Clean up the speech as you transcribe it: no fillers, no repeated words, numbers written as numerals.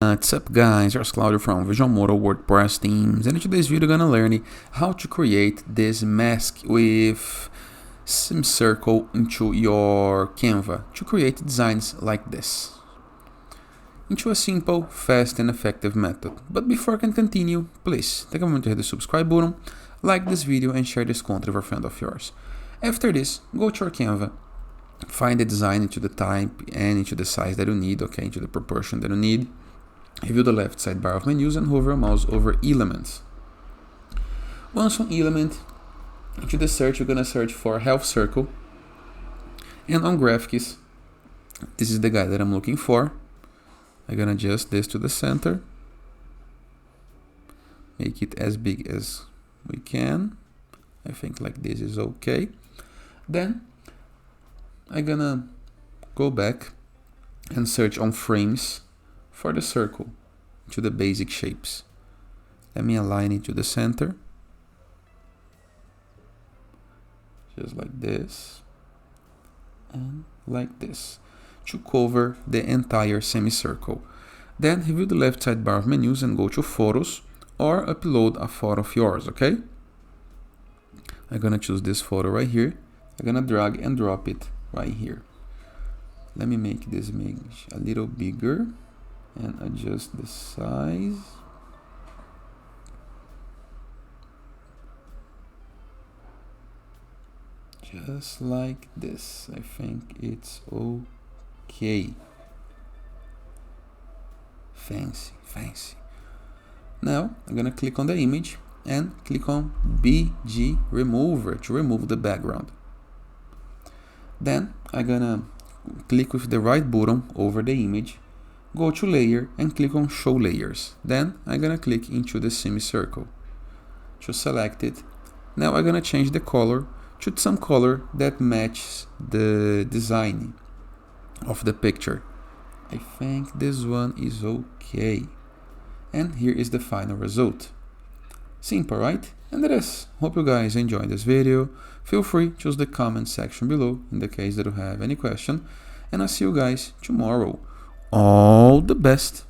What's up guys, here's Claudio from Visualmodo WordPress themes, and in today's video we're gonna learn how to create this mask with semicircle into your Canva to create designs like this into a simple, fast and effective method. But before I can continue, please take a moment to hit the subscribe button, like this video and share this content with a friend of yours. After this, go to your Canva, find the design into the type and into the size that you need, okay, into the proportion that you need. Review the left sidebar of menus and hover your mouse over elements. Once on element, into the search, you're going to search for health circle. And on graphics, this is the guy that I'm looking for. I'm going to adjust this to the center. Make it as big as we can. I think like this is okay. Then I'm going to go back and search on frames for the circle to the basic shapes. Let me align it to the center, just like this and like this, to cover the entire semicircle. Then review the left sidebar of menus and go to photos or upload a photo of yours, okay? I'm gonna choose this photo right here. I'm gonna drag and drop it right here. Let me make this image a little bigger and adjust the size. Just like this. I think it's okay. Fancy. Now I'm gonna click on the image and click on BG Remover to remove the background. Then I'm gonna click with the right button over the image, go to layer and click on show layers. Then I'm gonna click into the semicircle to select it. Now I'm gonna change the color to some color that matches the design of the picture. I think this one is okay. And here is the final result. Simple, right? And that is. Hope you guys enjoyed this video. Feel free to use the comment section below in the case that you have any question. And I'll see you guys tomorrow. All the best.